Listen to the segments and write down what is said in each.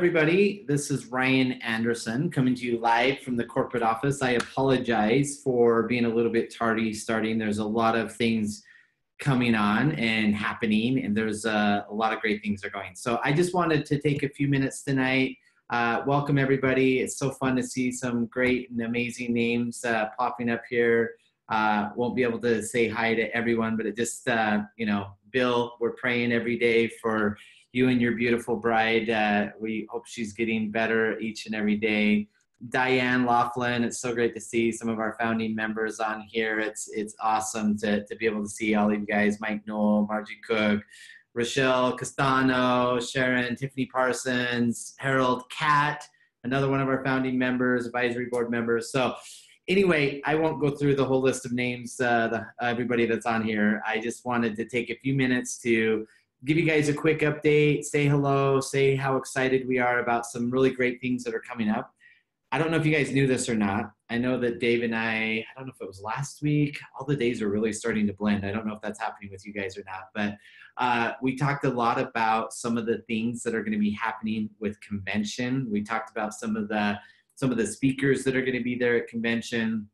everybody. This is Ryan Anderson coming to you live from the corporate office. I apologize for being a little bit tardy starting. There's a lot of things coming on and happening, and there's a lot of great things are going. So I just wanted to take a few minutes tonight. Welcome, everybody. It's so fun to see some great and amazing names popping up here. Won't be able to say hi to everyone, but it just, Bill, we're praying every day for you and your beautiful bride. We hope she's getting better each and every day. Diane Laughlin, it's so great to see some of our founding members on here. It's awesome to be able to see all of you guys, Mike Knoll, Margie Cook, Rochelle Castano, Sharon, Tiffany Parsons, Harold Cat, another one of our founding members, advisory board members. So anyway, I won't go through the whole list of names, everybody that's on here. I just wanted to take a few minutes to give you guys a quick update, say hello, say how excited we are about some really great things that are coming up. I don't know if you guys knew this or not. I know that Dave and I don't know if it was last week, all the days are really starting to blend. I don't know if that's happening with you guys or not, but we talked a lot about some of the things that are going to be happening with convention. We talked about some of the speakers that are going to be there at convention.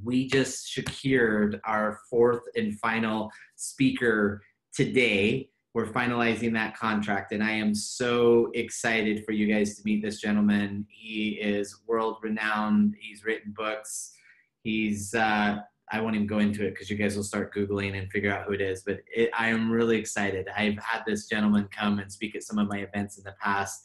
We just secured our fourth and final speaker today. We're finalizing that contract, and I am so excited for you guys to meet this gentleman. He is world renowned. He's written books. He's, I won't even go into it because you guys will start Googling and figure out who it is, but I am really excited. I've had this gentleman come and speak at some of my events in the past.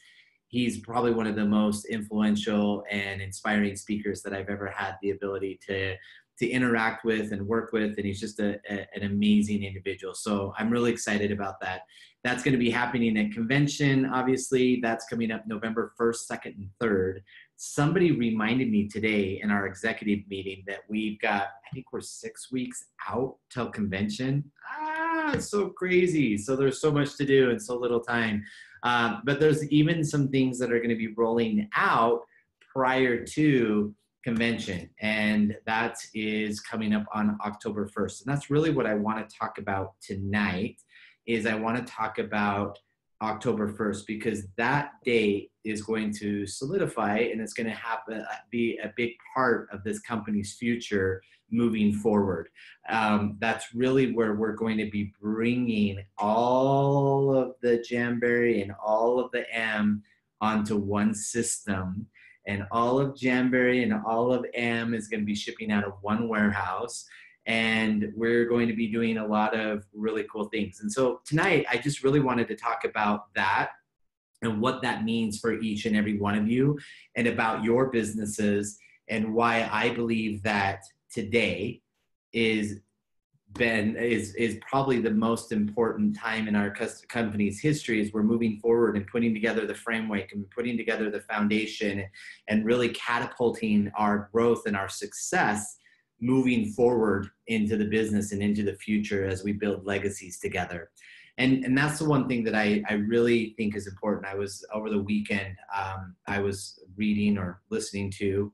He's probably one of the most influential and inspiring speakers that I've ever had the ability to interact with and work with, and he's just an amazing individual. So I'm really excited about that. That's going to be happening at convention, obviously. That's coming up November 1st, 2nd, and 3rd. Somebody reminded me today in our executive meeting that we've got, I think we're 6 weeks out till convention. It's so crazy. So there's so much to do and so little time. But there's even some things that are going to be rolling out prior to convention, and that is coming up on October 1st. And that's really what I want to talk about tonight. Is I want to talk about October 1st, because that date is going to solidify, and it's going to be a big part of this company's future moving forward. That's really where we're going to be bringing all of the Jamberry and all of the M onto one system. And all of Jamberry and all of M is going to be shipping out of one warehouse. And we're going to be doing a lot of really cool things. And so tonight, I just really wanted to talk about that and what that means for each and every one of you, and about your businesses, and why I believe that today is probably the most important time in our company's history, as we're moving forward and putting together the framework and putting together the foundation and really catapulting our growth and our success moving forward into the business and into the future as we build legacies together. And that's the one thing that I really think is important. I was, over the weekend, I was reading or listening to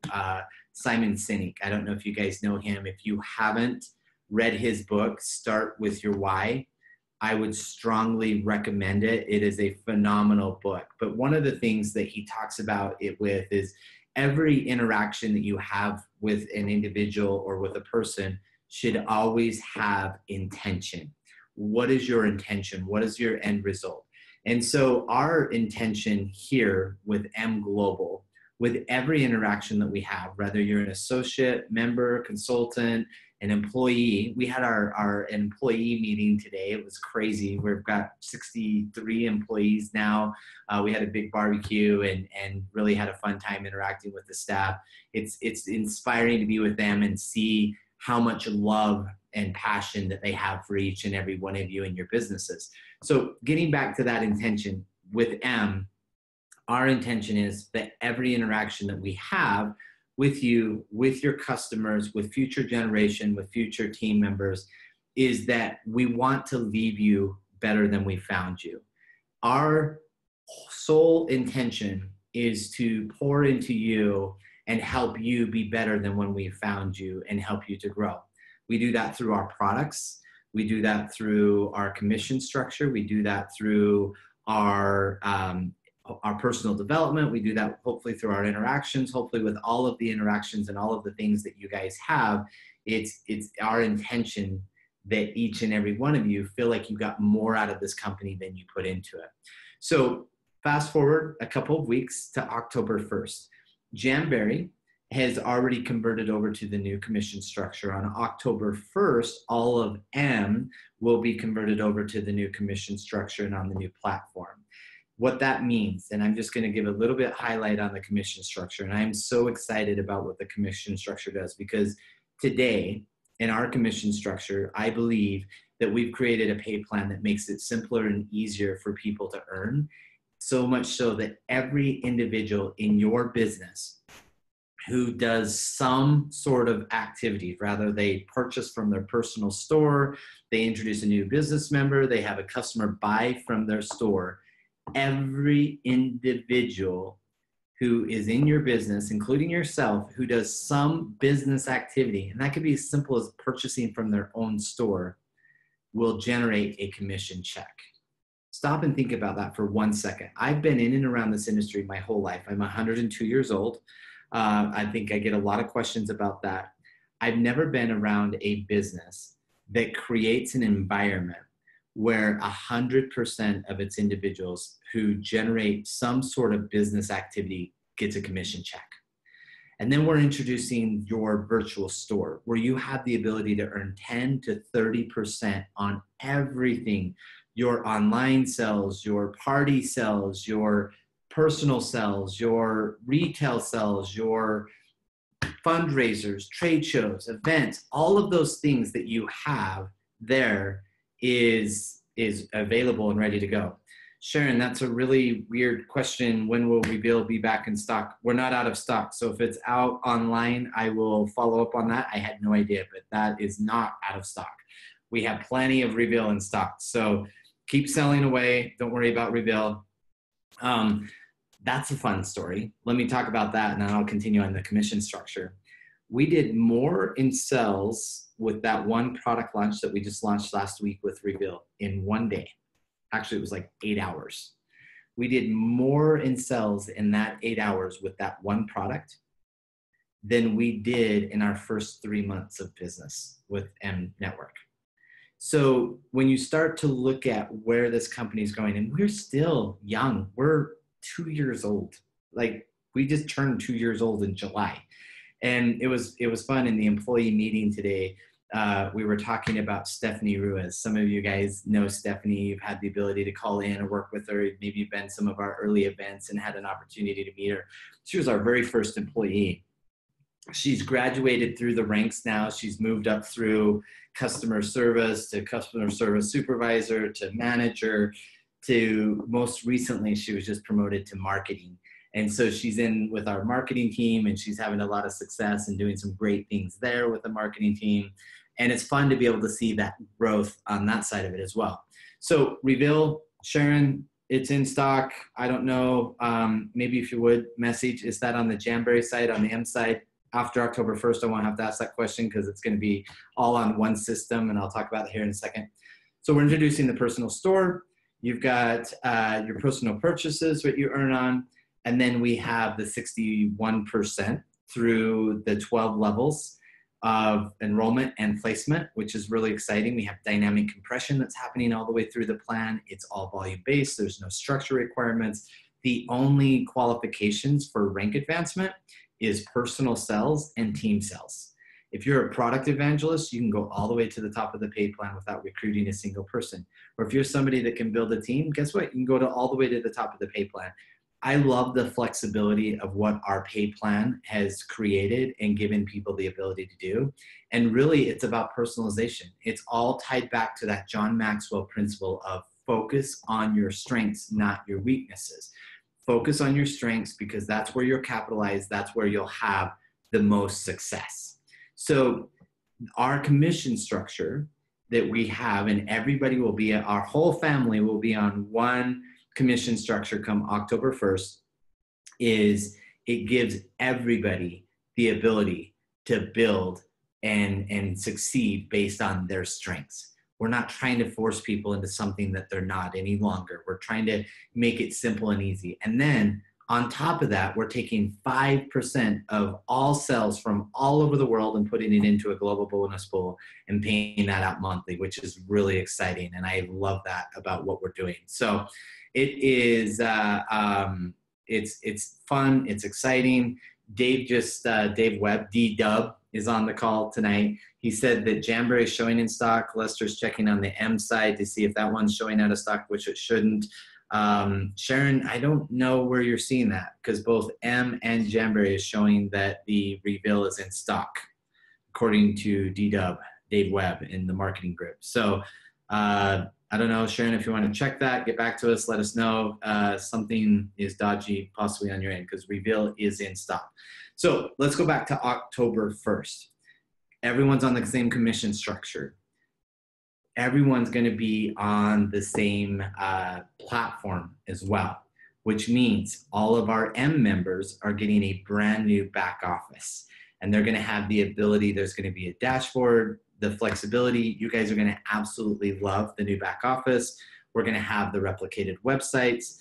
Simon Sinek. I don't know if you guys know him. If you haven't read his book, Start With Your Why, I would strongly recommend it. It is a phenomenal book. But one of the things that he talks about it with is every interaction that you have with an individual or with a person should always have intention. What is your intention? What is your end result? And so our intention here with M Global, with every interaction that we have, whether you're an associate, member, consultant, an employee. We had our employee meeting today. It was crazy. We've got 63 employees now. We had a big barbecue and really had a fun time interacting with the staff. It's inspiring to be with them and see how much love and passion that they have for each and every one of you in your businesses. So getting back to that intention with M, our intention is that every interaction that we have with you, with your customers, with future generation, with future team members, is that we want to leave you better than we found you. Our sole intention is to pour into you and help you be better than when we found you and help you to grow. We do that through our products. We do that through our commission structure. We do that through our our personal development. We do that hopefully through our interactions, hopefully with all of the interactions and all of the things that you guys have. It's our intention that each and every one of you feel like you got more out of this company than you put into it. So fast forward a couple of weeks to October 1st. Jamberry has already converted over to the new commission structure. On October 1st, all of M will be converted over to the new commission structure and on the new platform. What that means, and I'm just going to give a little bit highlight on the commission structure, and I'm so excited about what the commission structure does, because today in our commission structure, I believe that we've created a pay plan that makes it simpler and easier for people to earn, so much so that every individual in your business who does some sort of activity, rather they purchase from their personal store, they introduce a new business member, they have a customer buy from their store, every individual who is in your business, including yourself, who does some business activity, and that could be as simple as purchasing from their own store, will generate a commission check. Stop and think about that for 1 second. I've been in and around this industry my whole life. I'm 102 years old. I think I get a lot of questions about that. I've never been around a business that creates an environment where 100% of its individuals who generate some sort of business activity gets a commission check. And then we're introducing your virtual store, where you have the ability to earn 10 to 30% on everything: your online sales, your party sales, your personal sales, your retail sales, your fundraisers, trade shows, events. All of those things that you have there is available and ready to go. Sharon, that's a really weird question. When will Reveal be back in stock? We're not out of stock. So if it's out online, I will follow up on that. I had no idea, but that is not out of stock. We have plenty of Reveal in stock. So keep selling away. Don't worry about Reveal. That's a fun story. Let me talk about that, and then I'll continue on the commission structure. We did more in sales with that one product launch that we just launched last week with Reveal in 1 day. Actually, it was like 8 hours. We did more in sales in that 8 hours with that one product than we did in our first 3 months of business with M Network. So when you start to look at where this company is going, and we're still young, we're 2 years old. Like, we just turned 2 years old in July. And it was fun in the employee meeting today. We were talking about Stephanie Ruiz. Some of you guys know Stephanie. You've had the ability to call in or work with her. Maybe you've been to some of our early events and had an opportunity to meet her. She was our very first employee. She's graduated through the ranks now. She's moved up through customer service to customer service supervisor to manager to most recently, she was just promoted to marketing. And so she's in with our marketing team, and she's having a lot of success and doing some great things there with the marketing team. And it's fun to be able to see that growth on that side of it as well. So Reveal, Sharon, it's in stock. I don't know, maybe if you would message, is that on the Jamberry side, on the M side? After October 1st, I won't have to ask that question because it's going to be all on one system, and I'll talk about it here in a second. So we're introducing the personal store. You've got your personal purchases, what you earn on, and then we have the 61% through the 12 levels of enrollment and placement, which is really exciting. We have dynamic compression that's happening all the way through the plan. It's all volume-based. There's no structure requirements. The only qualifications for rank advancement is personal sales and team sales. If you're a product evangelist, you can go all the way to the top of the pay plan without recruiting a single person. Or if you're somebody that can build a team, guess what? You can go to all the way to the top of the pay plan. I love the flexibility of what our pay plan has created and given people the ability to do. And really, it's about personalization. It's all tied back to that John Maxwell principle of focus on your strengths, not your weaknesses. Focus on your strengths because that's where you're capitalized. That's where you'll have the most success. So our commission structure that we have, and everybody will be, our whole family will be on one commission structure come October 1st, is it gives everybody the ability to build and succeed based on their strengths. We're not trying to force people into something that they're not any longer. We're trying to make it simple and easy. And then on top of that, we're taking 5% of all sales from all over the world and putting it into a global bonus pool and paying that out monthly, which is really exciting. And I love that about what we're doing. So it is, it's fun. It's exciting. Dave Webb, D-Dub, is on the call tonight. He said that Jamboree is showing in stock. Lester's checking on the M side to see if that one's showing out of stock, which it shouldn't. Sharon, I don't know where you're seeing that, because both M and Jamboree is showing that the reveal is in stock, according to D-Dub, Dave Webb in the marketing group. So I don't know, Sharon, if you want to check that, get back to us, let us know. Something is dodgy possibly on your end, because reveal is in stock. So let's go back to October 1st. Everyone's on the same commission structure. Everyone's going to be on the same platform as well, which means all of our M members are getting a brand new back office, and they're going to have the ability, there's going to be a dashboard, the flexibility. You guys are going to absolutely love the new back office. We're going to have the replicated websites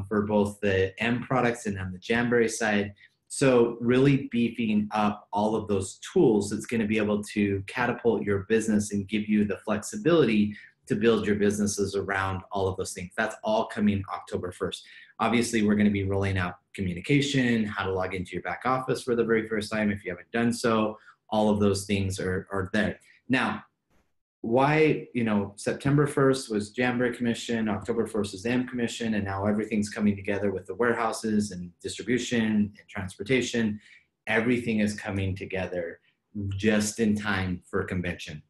for both the M products and on the Jamboree side. So really beefing up all of those tools that's going to be able to catapult your business and give you the flexibility to build your businesses around all of those things. That's all coming October 1st. Obviously, we're going to be rolling out communication, how to log into your back office for the very first time if you haven't done so. All of those things are there. Now, why, September 1st was Jamboree commission, October 1st is M commission, and now everything's coming together with the warehouses and distribution and transportation. Everything is coming together just in time for convention.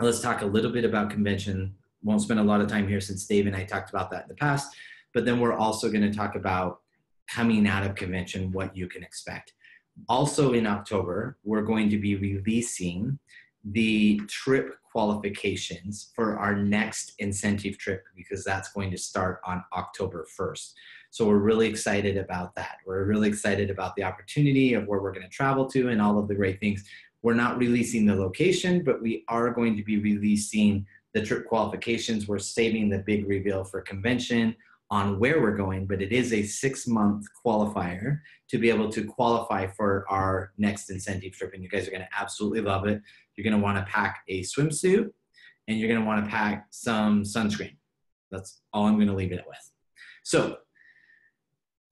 Let's talk a little bit about convention. Won't spend a lot of time here since Dave and I talked about that in the past, but then we're also going to talk about coming out of convention, what you can expect. Also in October, we're going to be releasing the trip qualifications for our next incentive trip, because that's going to start on October 1st. So we're really excited about that. We're really excited about the opportunity of where we're going to travel to and all of the great things. We're not releasing the location, but we are going to be releasing the trip qualifications. We're saving the big reveal for convention on where we're going, but it is a 6-month qualifier to be able to qualify for our next incentive trip. And you guys are going to absolutely love it. You're going to want to pack a swimsuit, and you're going to want to pack some sunscreen. That's all I'm going to leave it with. So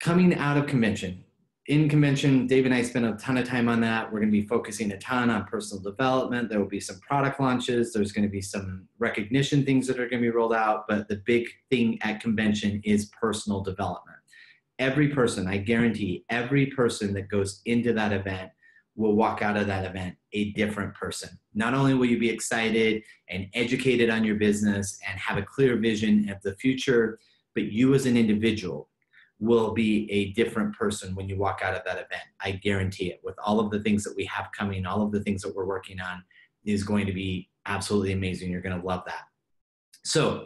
coming out of convention, in convention, Dave and I spent a ton of time on that. We're going to be focusing a ton on personal development. There will be some product launches. There's going to be some recognition things that are going to be rolled out. But the big thing at convention is personal development. Every person, I guarantee, every person that goes into that event will walk out of that event a different person. Not only will you be excited and educated on your business and have a clear vision of the future, but you as an individual will be a different person when you walk out of that event. I guarantee it. With all of the things that we have coming, all of the things that we're working on is going to be absolutely amazing. You're going to love that. So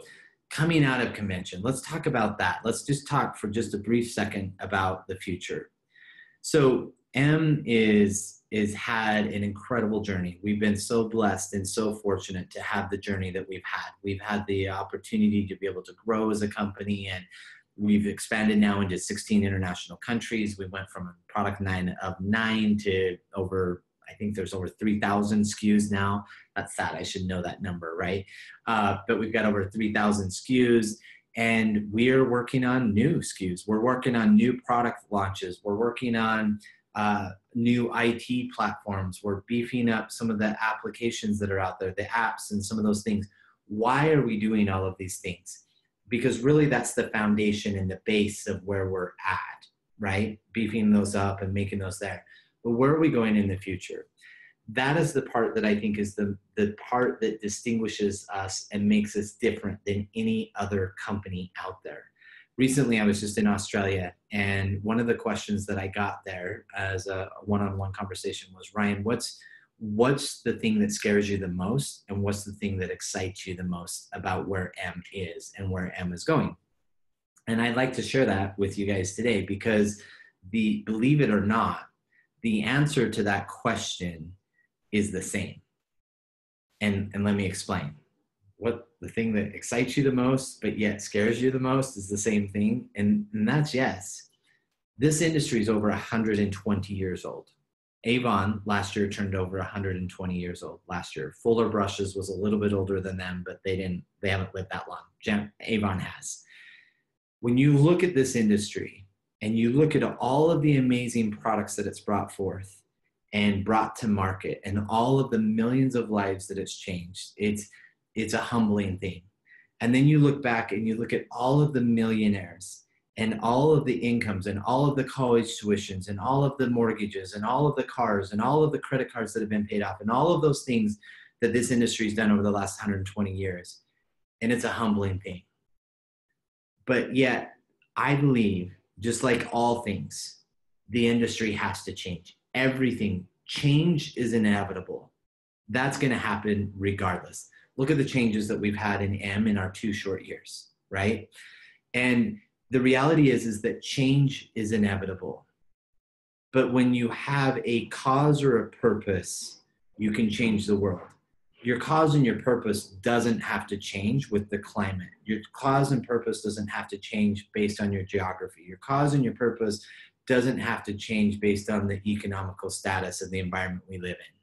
coming out of convention, let's talk about that. Let's just talk for just a brief second about the future. So M is had an incredible journey. We've been so blessed and so fortunate to have the journey that we've had. We've had the opportunity to be able to grow as a company, and we've expanded now into 16 international countries. We went from a product line of 9 to over, I think there's over 3,000 SKUs now. That's sad. I should know that number, right? But we've got over 3,000 SKUs, and we're working on new SKUs. We're working on new product launches. We're working on new IT platforms. We're beefing up some of the applications that are out there, the apps and some of those things. Why are we doing all of these things? Because really that's the foundation and the base of where we're at, right? Beefing those up and making those there. But where are we going in the future? That is the part that I think is the part that distinguishes us and makes us different than any other company out there. Recently, I was just in Australia, and one of the questions that I got there as a one-on-one conversation was, Ryan, what's the thing that scares you the most, and what's the thing that excites you the most about where M is and where M is going? And I'd like to share that with you guys today, because believe it or not, the answer to that question is the same. And let me explain. what the thing that excites you the most, but yet scares you the most is the same thing. And that's yes. This industry is over 120 years old. Avon last year turned over 120 years old last year. Fuller Brushes was a little bit older than them, but they haven't lived that long. Avon has. When you look at this industry and you look at all of the amazing products that it's brought forth and brought to market and all of the millions of lives that it's changed, it's a humbling thing. And then you look back and you look at all of the millionaires and all of the incomes and all of the college tuitions and all of the mortgages and all of the cars and all of the credit cards that have been paid off and all of those things that this industry has done over the last 120 years. And it's a humbling thing. But yet, I believe, just like all things, the industry has to change. Everything, change is inevitable. That's going to happen regardless. Look at the changes that we've had in M in our 2 short years, right? And the reality is that change is inevitable. But when you have a cause or a purpose, you can change the world. Your cause and your purpose doesn't have to change with the climate. Your cause and purpose doesn't have to change based on your geography. Your cause and your purpose doesn't have to change based on the economical status of the environment we live in.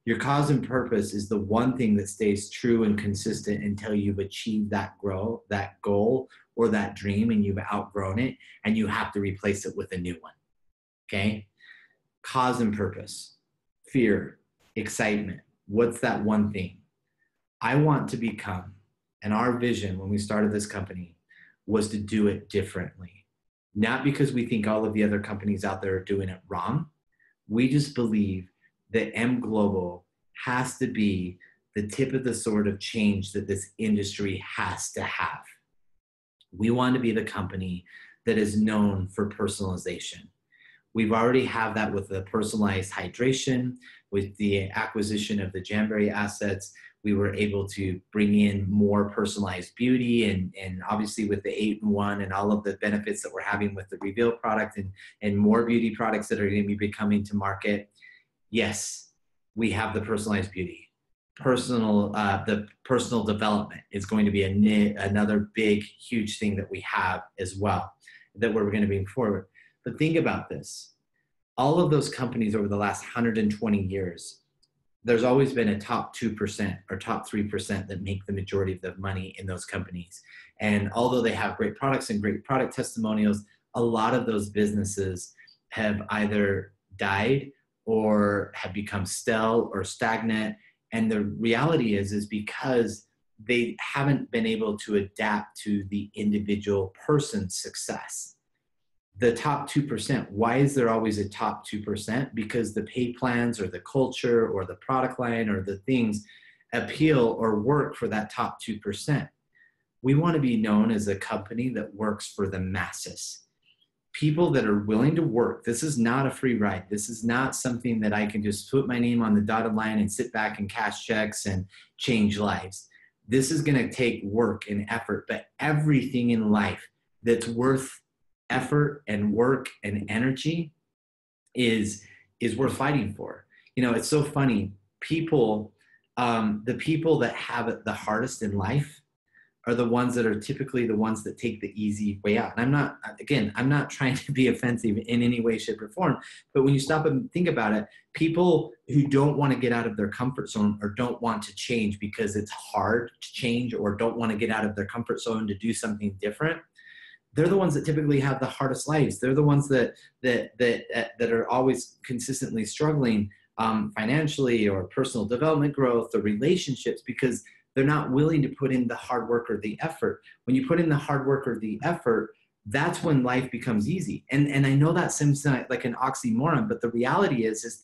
Your cause and purpose is the one thing that stays true and consistent until you've achieved that goal or that dream and you've outgrown it and you have to replace it with a new one, okay? Cause and purpose, fear, excitement. What's that one thing? I want to become, and our vision when we started this company was to do it differently. Not because we think all of the other companies out there are doing it wrong. We just believe that M Global has to be the tip of the sword of change that this industry has to have. We want to be the company that is known for personalization. We've already have that with the personalized hydration, with the acquisition of the Jamberry assets. We were able to bring in more personalized beauty and obviously with the 8-in-1 and all of the benefits that we're having with the Reveal product and more beauty products that are going to be coming to market. Yes, we have the personalized beauty. The personal development is going to be another big, huge thing that we have as well that we're going to bring forward. But think about this. All of those companies over the last 120 years, there's always been a top 2% or top 3% that make the majority of the money in those companies. And although they have great products and great product testimonials, a lot of those businesses have either died or have become stale or stagnant. And the reality is because they haven't been able to adapt to the individual person's success. The top 2%, why is there always a top 2%? Because the pay plans or the culture or the product line or the things appeal or work for that top 2%. We want to be known as a company that works for the masses. People that are willing to work. This is not a free ride. This is not something that I can just put my name on the dotted line and sit back and cash checks and change lives. This is going to take work and effort, but everything in life that's worth effort and work and energy is worth fighting for. You know, it's so funny. People, the people that have it the hardest in life are the ones that are typically the ones that take the easy way out. And I'm not trying to be offensive in any way, shape, or form, but when you stop and think about it, people who don't want to get out of their comfort zone or don't want to change because it's hard to change or don't want to get out of their comfort zone to do something different, they're the ones that typically have the hardest lives. They're the ones that are always consistently struggling financially or personal development growth or relationships because they're not willing to put in the hard work or the effort. When you put in the hard work or the effort, that's when life becomes easy. And I know that seems like an oxymoron, but the reality is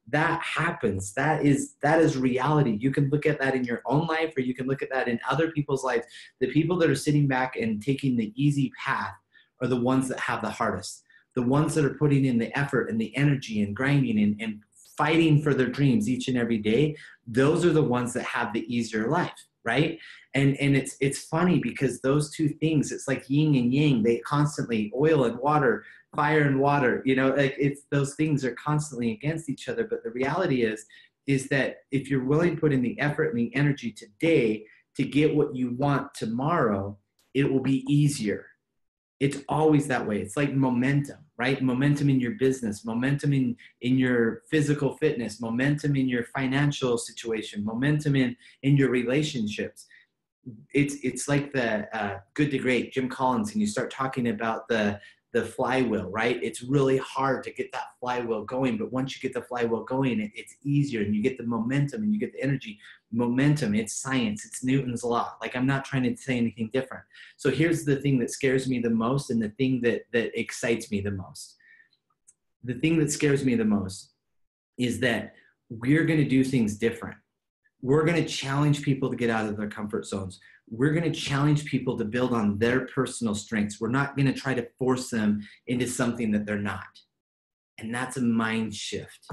that happens. That is reality. You can look at that in your own life, or you can look at that in other people's lives. The people that are sitting back and taking the easy path are the ones that have the hardest. The ones that are putting in the effort and the energy and grinding and fighting for their dreams each and every day, those are the ones that have the easier life, right? And it's funny because those two things, it's like yin and yang. They constantly, oil and water, fire and water, you know, like those things are constantly against each other. But the reality is is that if you're willing to put in the effort and the energy today to get what you want tomorrow, it will be easier. It's always that way. It's like momentum, right? Momentum in your business, momentum in your physical fitness, momentum in your financial situation, momentum in your relationships. It's like the Good to Great, Jim Collins, and you start talking about the flywheel, right? It's really hard to get that flywheel going, but once you get the flywheel going, it's easier, and you get the momentum and you get the energy. Momentum, it's science, it's Newton's law. Like, I'm not trying to say anything different. So here's the thing that scares me the most, and the thing that excites me the most. The thing that scares me the most is that we're going to do things different. We're going to challenge people to get out of their comfort zones. We're going to challenge people to build on their personal strengths. We're not going to try to force them into something that they're not. And that's a mind shift.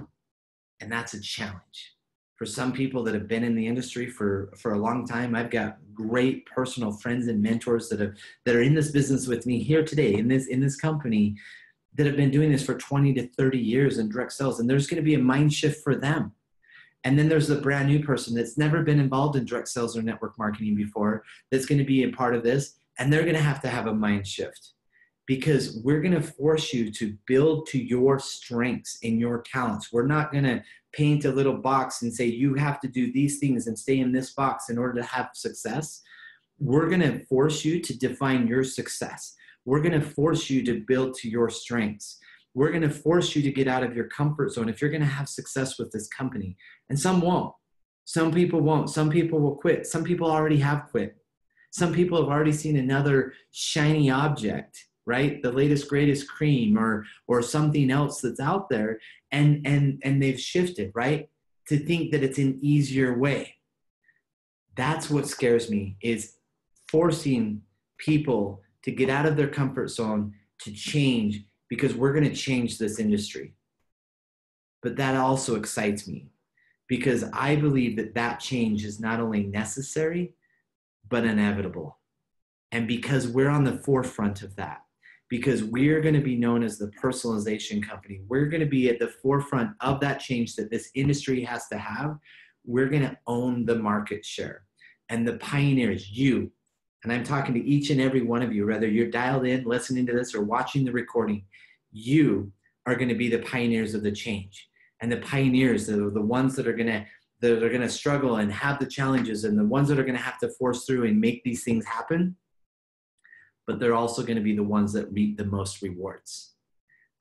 And that's a challenge. For some people that have been in the industry for a long time, I've got great personal friends and mentors that are in this business with me here today, in this company, that have been doing this for 20 to 30 years in direct sales. And there's going to be a mind shift for them. And then there's the brand new person that's never been involved in direct sales or network marketing before, that's going to be a part of this. And they're going to have a mind shift, because we're going to force you to build to your strengths and your talents. We're not going to paint a little box and say, you have to do these things and stay in this box in order to have success. We're going to force you to define your success. We're going to force you to build to your strengths. We're going to force you to get out of your comfort zone if you're going to have success with this company. And some won't. Some people won't. Some people will quit. Some people already have quit. Some people have already seen another shiny object, right? The latest, greatest cream or something else that's out there. And they've shifted, right? To think that it's an easier way. That's what scares me, is forcing people to get out of their comfort zone, to change, because we're going to change this industry. But that also excites me, because I believe that change is not only necessary, but inevitable. And because we're on the forefront of that, because we're going to be known as the personalization company, we're going to be at the forefront of that change that this industry has to have. We're going to own the market share. And the pioneers, you, and I'm talking to each and every one of you, whether you're dialed in, listening to this, or watching the recording, you are going to be the pioneers of the change. And the pioneers are the ones that are going to struggle and have the challenges, and the ones that are going to have to force through and make these things happen. But they're also going to be the ones that reap the most rewards.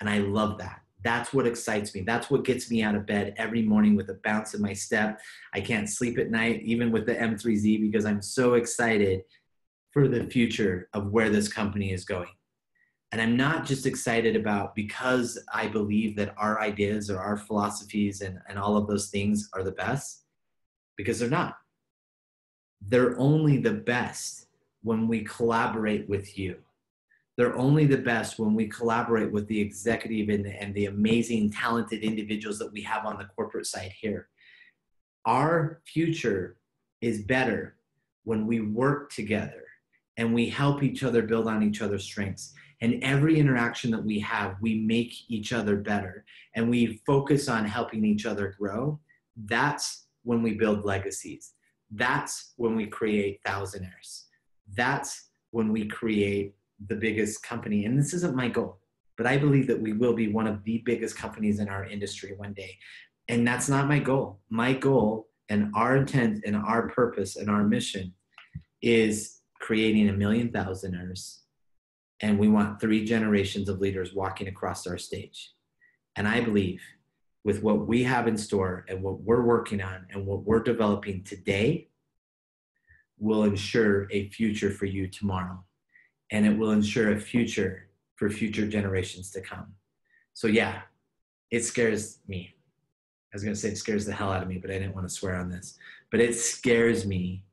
And I love that. That's what excites me. That's what gets me out of bed every morning with a bounce in my step. I can't sleep at night, even with the M3Z, because I'm so excited for the future of where this company is going. And I'm not just excited about because I believe that our ideas or our philosophies and all of those things are the best, because they're not. They're only the best when we collaborate with you. They're only the best when we collaborate with the executive and the amazing, talented individuals that we have on the corporate side here. Our future is better when we work together and we help each other build on each other's strengths. And every interaction that we have, we make each other better, and we focus on helping each other grow. That's when we build legacies. That's when we create thousandaires. That's when we create the biggest company. And this isn't my goal, but I believe that we will be one of the biggest companies in our industry one day. And that's not my goal. My goal and our intent and our purpose and our mission is creating 1 million thousandaires. And we want 3 generations of leaders walking across our stage. And I believe with what we have in store and what we're working on and what we're developing today will ensure a future for you tomorrow. And it will ensure a future for future generations to come. So yeah, it scares me. I was going to say it scares the hell out of me, but I didn't want to swear on this. But it scares me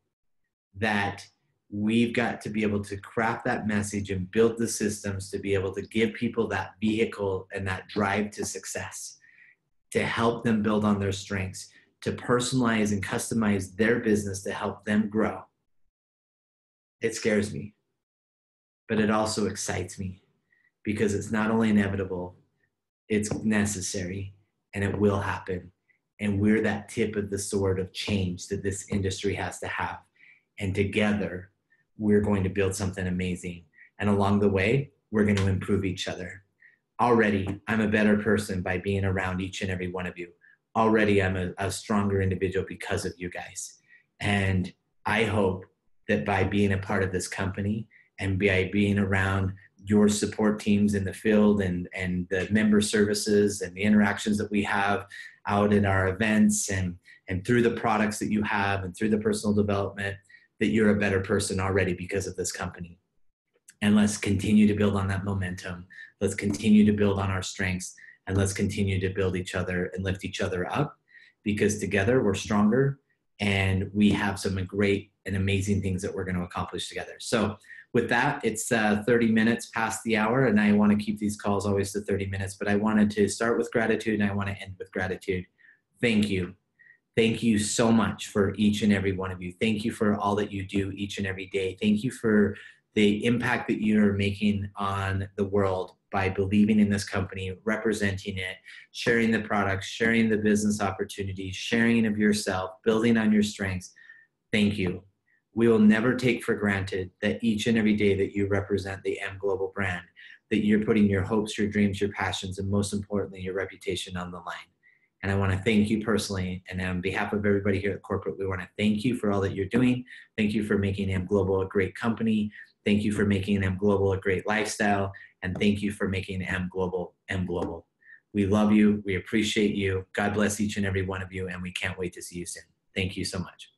that we've got to be able to craft that message and build the systems to be able to give people that vehicle and that drive to success, to help them build on their strengths, to personalize and customize their business to help them grow. It scares me, but it also excites me, because it's not only inevitable, it's necessary, and it will happen. And we're that tip of the sword of change that this industry has to have. And together, we're going to build something amazing. And along the way, we're going to improve each other. Already, I'm a better person by being around each and every one of you. Already, I'm a stronger individual because of you guys. And I hope that by being a part of this company and by being around your support teams in the field and the member services and the interactions that we have out in our events and through the products that you have and through the personal development, that you're a better person already because of this company. And let's continue to build on that momentum. Let's continue to build on our strengths, and let's continue to build each other and lift each other up, because together we're stronger and we have some great and amazing things that we're going to accomplish together. So with that, it's 30 minutes past the hour, and I want to keep these calls always to 30 minutes, but I wanted to start with gratitude and I want to end with gratitude. Thank you. Thank you so much for each and every one of you. Thank you for all that you do each and every day. Thank you for the impact that you're making on the world by believing in this company, representing it, sharing the products, sharing the business opportunities, sharing of yourself, building on your strengths. Thank you. We will never take for granted that each and every day that you represent the M Global brand, that you're putting your hopes, your dreams, your passions, and most importantly, your reputation on the line. And I want to thank you personally. And on behalf of everybody here at corporate, we want to thank you for all that you're doing. Thank you for making M Global a great company. Thank you for making M Global a great lifestyle. And thank you for making M Global M Global. We love you. We appreciate you. God bless each and every one of you. And we can't wait to see you soon. Thank you so much.